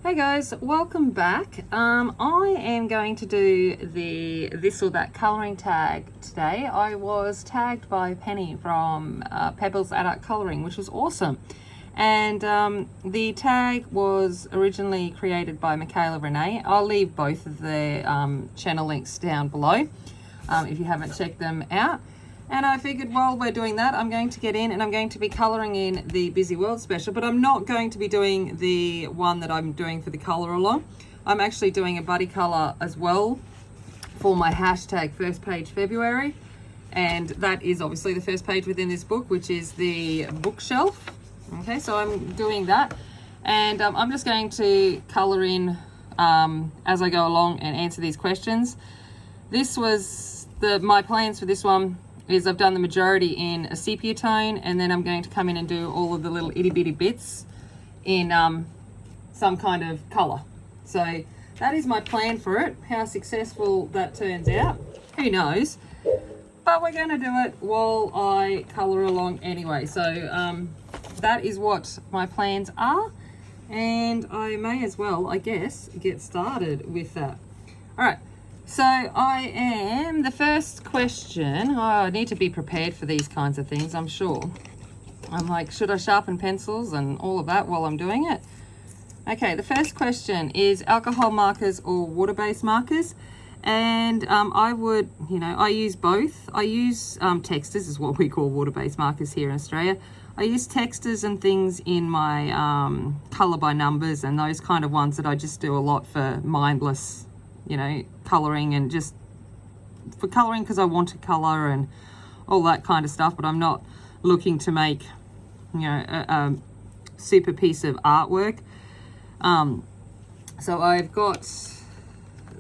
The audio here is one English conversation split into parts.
Hey guys, welcome back. I am going to do the this or that colouring tag today. I was tagged by Penny from Pebbles Adult Colouring, which was awesome. And the tag was originally created by Michaela Renee. I'll leave both of their channel links down below if you haven't checked them out. And I figured while we're doing that, I'm going to get in and I'm going to be colouring in the Busy World special, but I'm not going to be doing the one that I'm doing for the colour along. I'm actually doing a buddy colour as well for my hashtag first page February. And that is obviously the first page within this book, which is the bookshelf. Okay, so I'm doing that. And I'm just going to colour in as I go along and answer these questions. This was my plans for this one. Is I've done the majority in a sepia tone, and then I'm going to come in and do all of the little itty bitty bits in some kind of colour. So that is my plan for it. How successful that turns out, who knows? But we're going to do it while I colour along anyway. So that is what my plans are, and I may as well, I guess, get started with that. All right. So the first question, I need to be prepared for these kinds of things, I'm sure. I'm like, should I sharpen pencils and all of that while I'm doing it? Okay, the first question is alcohol markers or water-based markers. And I would, I use both. I use textures, is what we call water-based markers here in Australia. I use textures and things in my colour by numbers and those kind of ones that I just do a lot for mindless colouring and just for colouring because I want to colour and all that kind of stuff, but I'm not looking to make a super piece of artwork. So I've got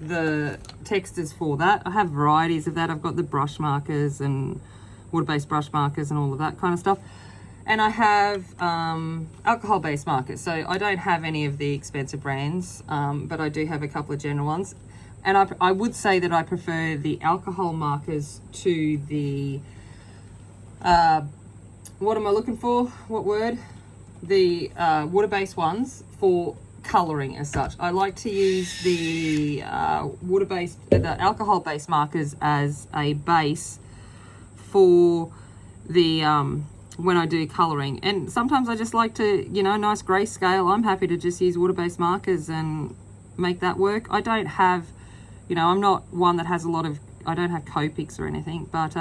the textures for that. I have varieties of that. I've got the brush markers and water-based brush markers and all of that kind of stuff, and I have alcohol-based markers. So I don't have any of the expensive brands, but I do have a couple of general ones. And I would say that I prefer the alcohol markers to the, what am I looking for? What word? The water-based ones for colouring as such. I like to use the the alcohol-based markers as a base for the, when I do colouring. And sometimes I just like to, nice grayscale. I'm happy to just use water-based markers and make that work. I don't have, I'm not one that has a lot of, I don't have Copics or anything, but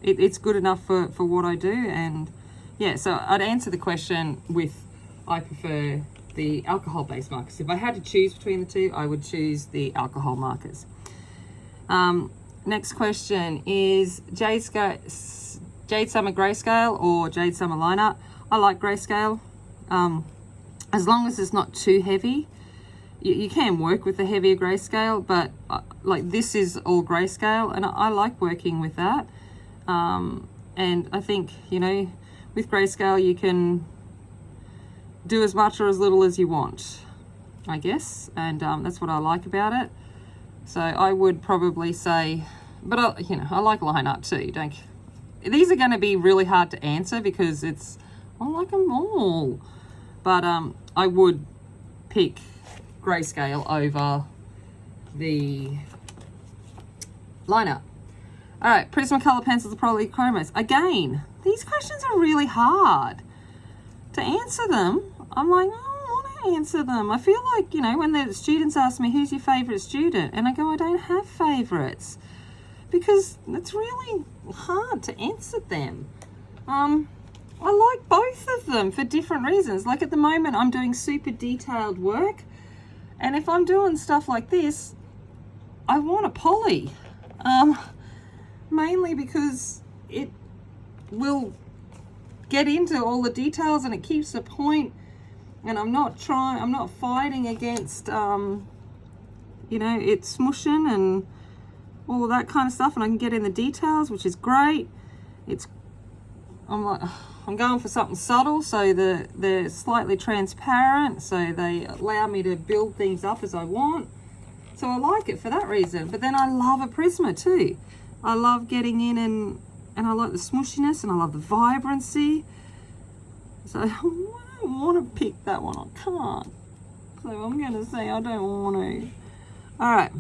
it's good enough for what I do. And yeah, so I'd answer the question with, I prefer the alcohol-based markers. If I had to choose between the two, I would choose the alcohol markers. Next question is Jade Summer Grayscale or Jade Summer Line Art. I like grayscale, as long as it's not too heavy. You can work with the heavier grayscale, but like this is all grayscale, and I like working with that. And I think, with grayscale you can do as much or as little as you want, I guess, and that's what I like about it. So I would probably say, but I like line art too. These are going to be really hard to answer because I like them all, but I would pick grayscale over the line art. All right, Prismacolor Pencils or Polychromos. Again, these questions are really hard to answer them. I'm like, I don't want to answer them. I feel like, when the students ask me, who's your favourite student? And I go, I don't have favourites because it's really hard to answer them. I like both of them for different reasons. Like at the moment, I'm doing super detailed work. And if I'm doing stuff like this, I want a poly, mainly because it will get into all the details and it keeps the point, and I'm not fighting against, it's smushing and all of that kind of stuff, and I can get in the details, which is great. I'm going for something subtle, so they're slightly transparent, so they allow me to build things up as I want. So I like it for that reason. But then I love a Prisma too. I love getting in and I like the smushiness and I love the vibrancy. So I don't want to pick that one, I can't. So I'm going to say I don't want to. All right.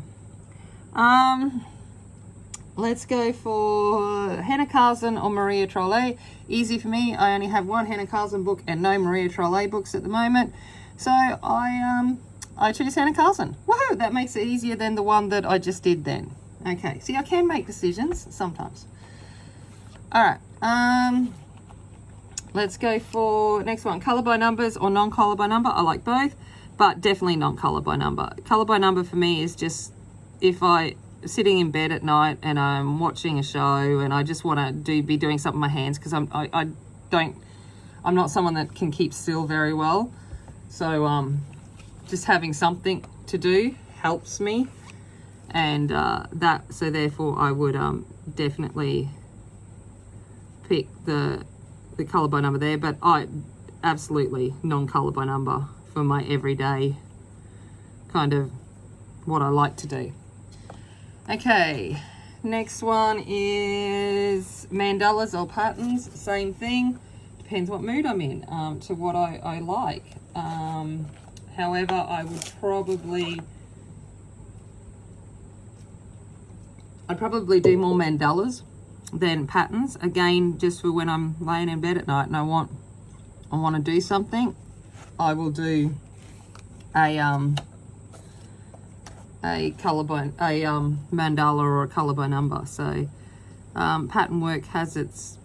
Let's go for Hannah Carson or Maria Trolle. Easy for me. I only have one Hannah Carson book and no Maria Trolle books at the moment. So I choose Hannah Carson. Woohoo! That makes it easier than the one that I just did then. Okay, see, I can make decisions sometimes. All right, let's go for next one. Color by numbers or non-color by number. I like both, but definitely non-color by number. Color by number for me is just if I sitting in bed at night and I'm watching a show and I just want to be doing something with my hands because I'm not someone that can keep still very well. So just having something to do helps me, and so therefore I would definitely pick the color by number there, but I absolutely non-color by number for my everyday kind of what I like to do. Okay, next one is mandalas or patterns. Same thing, depends what mood I'm in, to what I like. However, I'd probably do more mandalas than patterns. Again, just for when I'm laying in bed at night and I want to do something, I will do a mandala or a color by number. So pattern work has its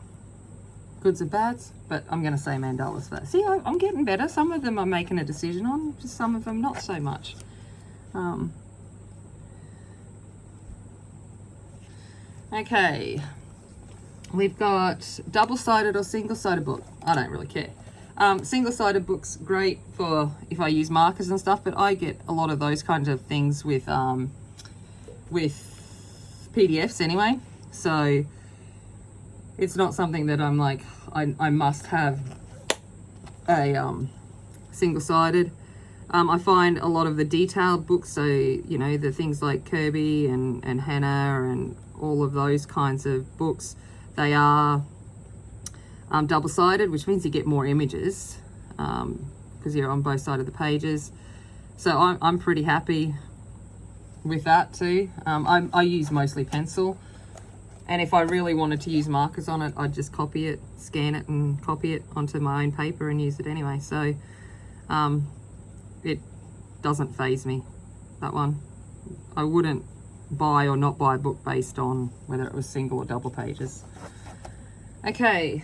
goods and bads, but I'm going to say mandalas for that. See, I'm getting better. Some of them I'm making a decision on, just some of them not so much. Okay, we've got double-sided or single-sided book. I don't really care. Single-sided books, great for if I use markers and stuff, but I get a lot of those kinds of things with PDFs anyway. So it's not something that I'm like, I must have a single-sided. I find a lot of the detailed books, so, you know, the things like Kirby and Hannah and all of those kinds of books, they are double-sided, which means you get more images because you're on both sides of the pages. So I'm pretty happy with that too. I use mostly pencil, and if I really wanted to use markers on it, I'd just copy it, scan it and copy it onto my own paper and use it anyway. So it doesn't faze me, that one. I wouldn't buy or not buy a book based on whether it was single or double pages. Okay,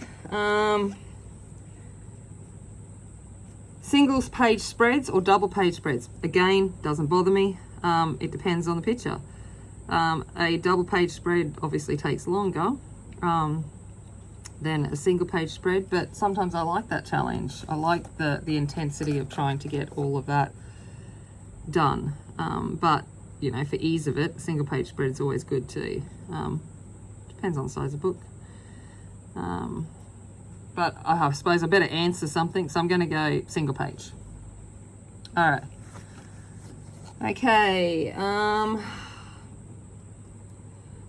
single page spreads or double page spreads. Again, doesn't bother me. It depends on the picture. A double page spread obviously takes longer than a single page spread, but sometimes I like that challenge. I like the intensity of trying to get all of that done. But, you know, for ease of it, single page spread is always good too. Depends on the size of the book. But I suppose I better answer something, so I'm going to go single page. All right. Okay.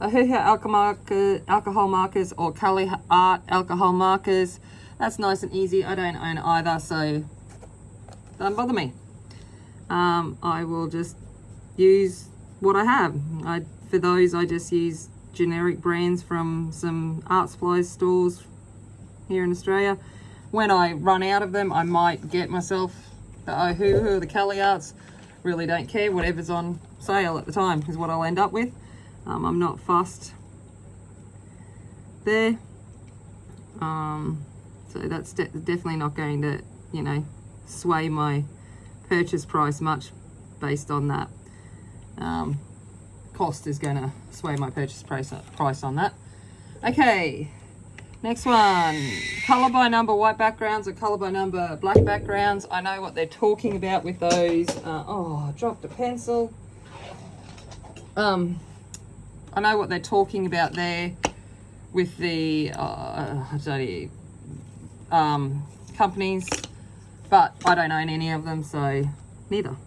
Alcohol markers or Cali Art alcohol markers. That's nice and easy. I don't own either, so don't bother me. I will just use what I have. For those, I just use generic brands from some art supplies stores here in Australia. When I run out of them, I might get myself the Ohuhu or the Cali Arts. Really don't care. Whatever's on sale at the time is what I'll end up with. I'm not fussed there. So that's definitely not going to, you know, sway my purchase price much based on that. Cost is going to sway my purchase price on that. Okay, next one. Color by number white backgrounds or color by number black backgrounds. I know what they're talking about with those. Oh, I dropped a pencil. I know what they're talking about there with the companies, but I don't own any of them, so neither.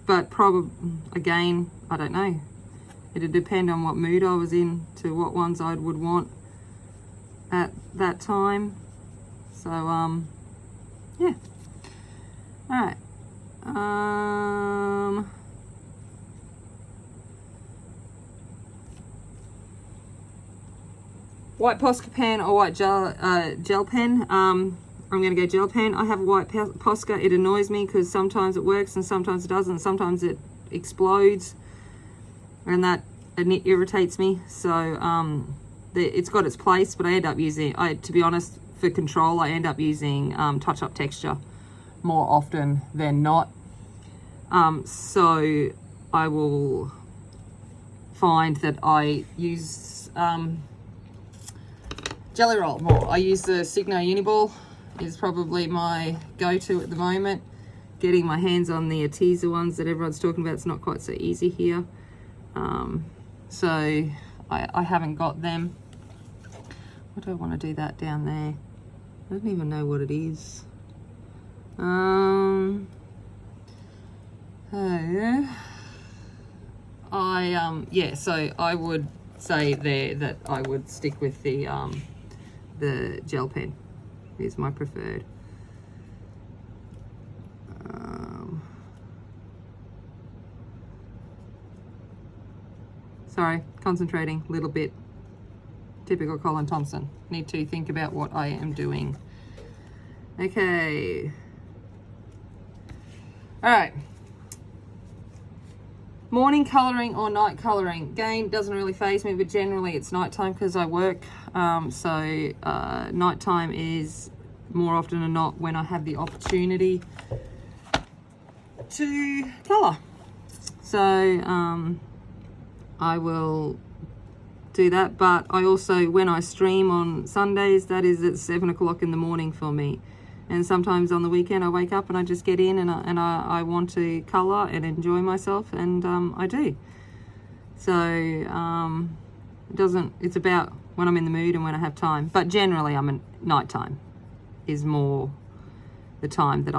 But probably, again, I don't know. It'd depend on what mood I was in to what ones I would want at that time. So, yeah. All right. White Posca pen or white gel pen. I'm going to go gel pen. I have a white Posca. It annoys me because sometimes it works and sometimes it doesn't. Sometimes it explodes, and it irritates me. So it's got its place, but I end up using, to be honest, for control, I end up using touch-up texture more often than not. So I will find that I use Jelly Roll more. I use the Signo Uniball, is probably my go-to at the moment. Getting my hands on the Arteza ones that everyone's talking about, it's not quite so easy here. So I haven't got them. What do I want to do that down there? I don't even know what it is. Yeah, so I would say there that I would stick with the gel pen is my preferred. Sorry, concentrating a little bit. Typical Colin Thompson. Need to think about what I am doing. Okay. All right. Morning colouring or night colouring. Again, doesn't really faze me, but generally it's nighttime because I work. So nighttime is more often than not when I have the opportunity to colour. So I will do that, but I also, when I stream on Sundays, that is at 7 o'clock in the morning for me. And sometimes on the weekend I wake up and I just get in and I want to colour and enjoy myself, and I do. So it's about when I'm in the mood and when I have time. But generally nighttime is more the time that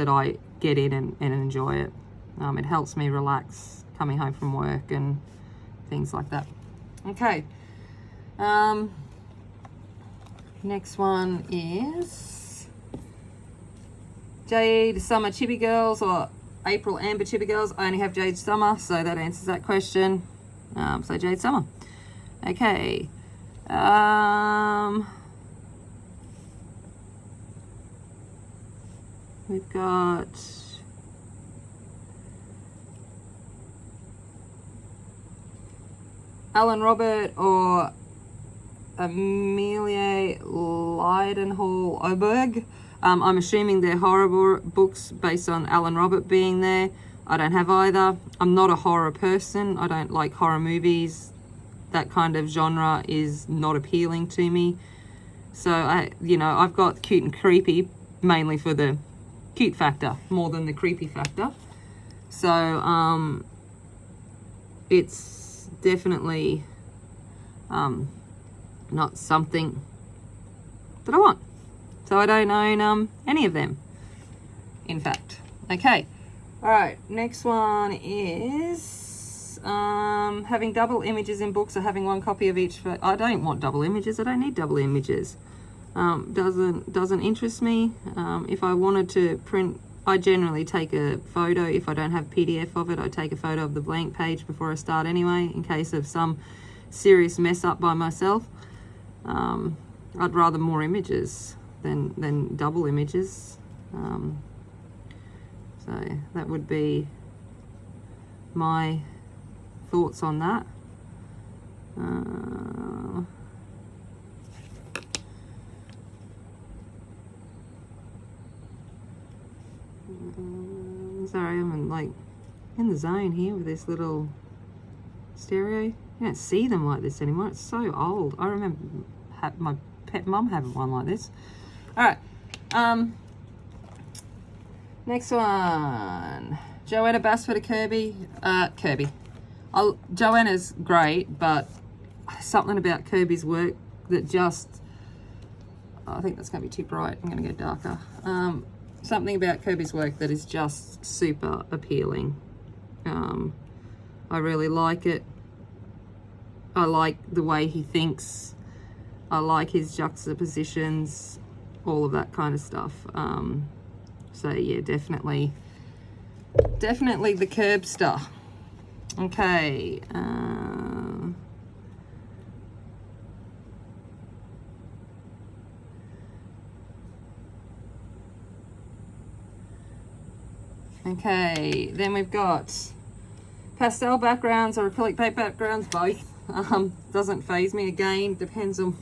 I get in and enjoy it. It helps me relax coming home from work and things like that. Okay. Next one is Jade Summer Chibi Girls or April Amber Chibi Girls. I only have Jade Summer, so that answers that question. So Jade Summer. Okay. We've got Alan Robert or Amelia Leidenhall Oberg. I'm assuming they're horror books based on Alan Robert being there. I don't have either. I'm not a horror person. I don't like horror movies. That kind of genre is not appealing to me. So I've got cute and creepy mainly for the cute factor more than the creepy factor. So it's definitely not something that I want. So I don't own any of them, in fact. Okay. All right. Next one is having double images in books or having one copy of each. I don't want double images. I don't need double images. Doesn't interest me. If I wanted to print, I generally take a photo. If I don't have PDF of it, I take a photo of the blank page before I start anyway, in case of some serious mess up by myself. I'd rather more images than double images. So that would be my thoughts on that. Sorry, I'm like in the zone here with this little stereo. You don't see them like this anymore. It's so old. I remember my pet mum having one like this. All right. Next one. Joanna Basford or Kirby. Kirby. Joanna's great, but something about Kirby's work that just... I think that's going to be too bright. I'm going to go darker. Something about Kirby's work that is just super appealing. I really like it. I like the way he thinks. I like his juxtapositions, all of that kind of stuff. So yeah, definitely Definitely the Curbster. Okay. Okay, then we've got pastel backgrounds or acrylic paint backgrounds, both. Doesn't faze me. Again, depends on...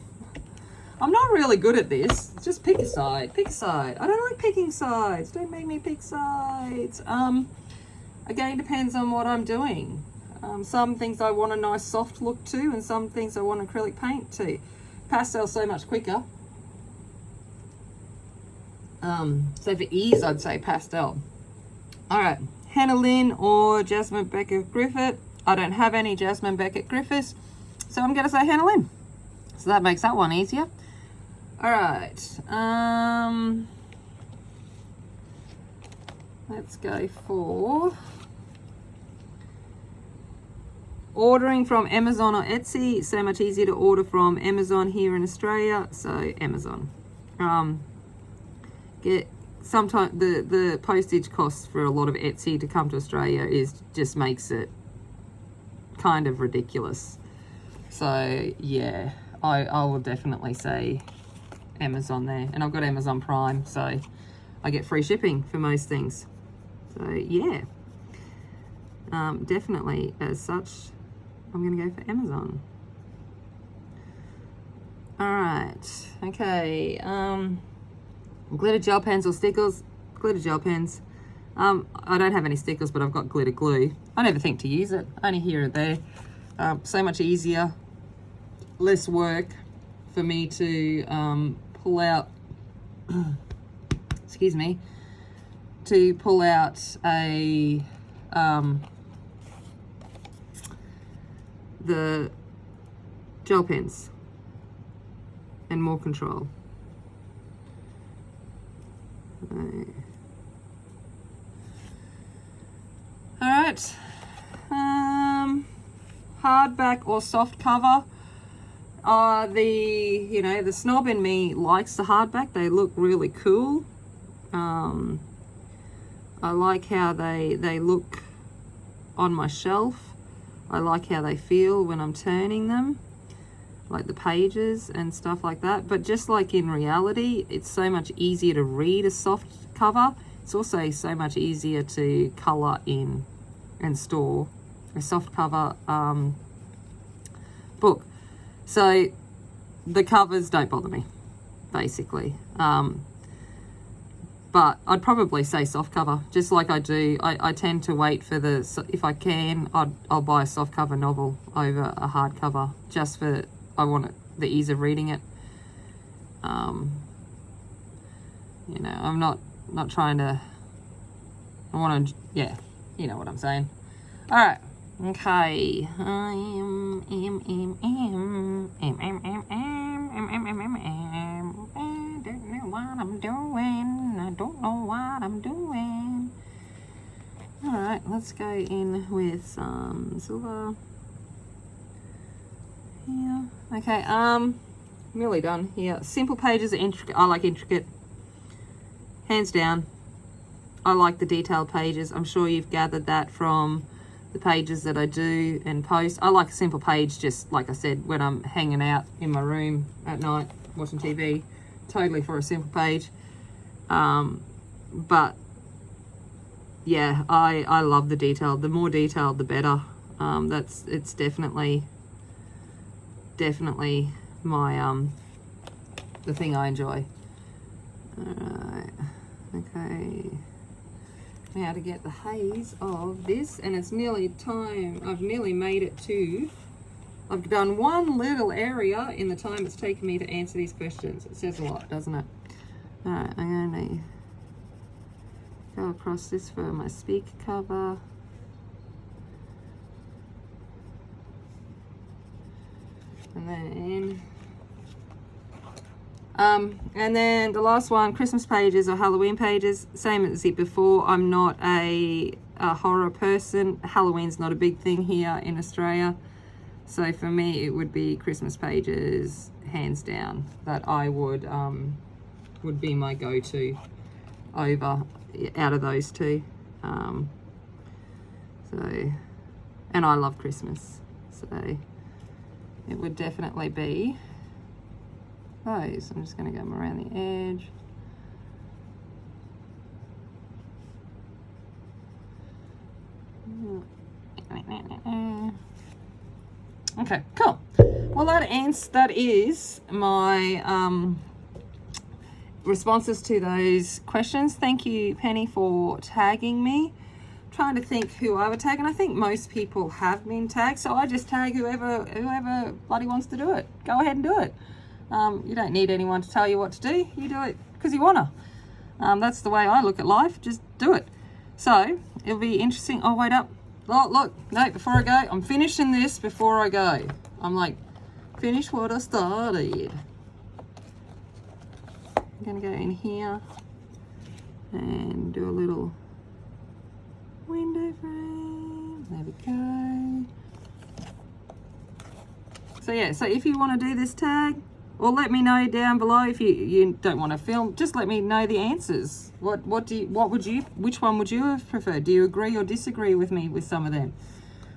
I'm not really good at this. Just pick a side. Pick a side. I don't like picking sides. Don't make me pick sides. Again, depends on what I'm doing. Some things I want a nice soft look to, and some things I want acrylic paint to. Pastel's so much quicker. So for ease, I'd say pastel. All right, Hannah Lynn or Jasmine Beckett Griffith. I don't have any Jasmine Beckett Griffiths, so I'm gonna say Hannah Lynn. So that makes that one easier. All right, let's go for ordering from Amazon or Etsy. So much easier to order from Amazon here in Australia, so Amazon. Sometimes the postage costs for a lot of Etsy to come to Australia just makes it kind of ridiculous. So yeah, I will definitely say Amazon there. And I've got Amazon Prime, so I get free shipping for most things. So yeah, definitely as such, I'm gonna go for Amazon. All right, okay. Glitter gel pens or stickers. Glitter gel pens. I don't have any stickers, but I've got glitter glue. I never think to use it, only here or there. So much easier, less work for me to pull out, excuse me, to pull out a, the gel pens, and more control. All right, hardback or soft cover. The snob in me likes the hardback. They look really cool. I like how they look on my shelf. I like how they feel when I'm turning them, like the pages and stuff like that. But just like in reality, it's so much easier to read a soft cover. It's also so much easier to color in and store a soft cover book. So the covers don't bother me, basically. But I'd probably say soft cover, just like I do. I tend to wait for if I can, I'll buy a soft cover novel over a hard cover, just for, I want the ease of reading it. I'm not trying to, I want to, yeah, you know what I'm saying. All right, okay. I don't know what I'm doing. I don't know what I'm doing. All right, let's go in with some silver. Yeah. Okay. Nearly done here. Simple pages are intricate. I like intricate. Hands down. I like the detailed pages. I'm sure you've gathered that from the pages that I do and post. I like a simple page, just like I said, when I'm hanging out in my room at night watching TV. Totally for a simple page. But yeah, I love the detail. The more detailed, the better. It's definitely my the thing I enjoy. Alright, okay. Now to get the haze of this, and it's nearly time. I've nearly made it to, I've done one little area in the time it's taken me to answer these questions. It says a lot, doesn't it? Alright, I'm going to go across this for my speaker cover. And then the last one, Christmas pages or Halloween pages, same as it before. I'm not a horror person. Halloween's not a big thing here in Australia. So for me, it would be Christmas pages, hands down, that I would be my go-to out of those two. So, and I love Christmas, so it would definitely be those. I'm just going to go around the edge. Okay, cool. Well, that is my responses to those questions. Thank you, Penny, for tagging me. Trying to think who I would tag, and I think most people have been tagged, so I just tag whoever bloody wants to do it. Go ahead and do it. You don't need anyone to tell you what to do. You do it because you wanna. That's the way I look at life. Just do it. So it'll be interesting. Oh, wait up. Oh, look. No, before I go, I'm finishing this before I go. I'm like, finish what I started. I'm gonna go in here and do a little window frame. There we go. So yeah, so if you want to do this tag, or let me know down below if you don't want to film, just let me know the answers. Which one would you have preferred? Do you agree or disagree with me with some of them?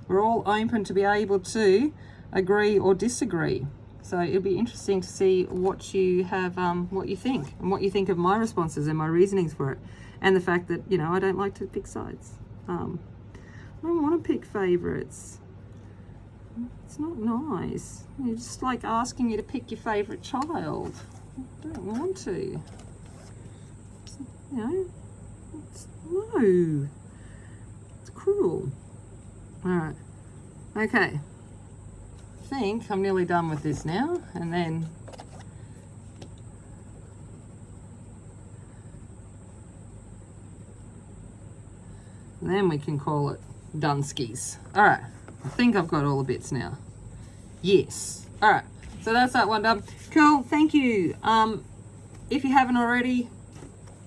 We're all open to be able to agree or disagree. So it'll be interesting to see what you have, what you think, and what you think of my responses and my reasonings for it, and the fact that, you know, I don't like to pick sides. I don't want to pick favourites. It's not nice. It's just like asking you to pick your favourite child. I don't want to. You know, no. It's cruel. Alright. Okay. I think I'm nearly done with this now, and then we can call it Dunskies. All right, I think I've got all the bits now. Yes. All right, so that's that one done. Cool, thank you. If you haven't already,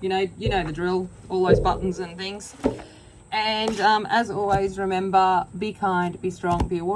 you know the drill, all those buttons and things. And as always, remember, be kind, be strong, be a warrior.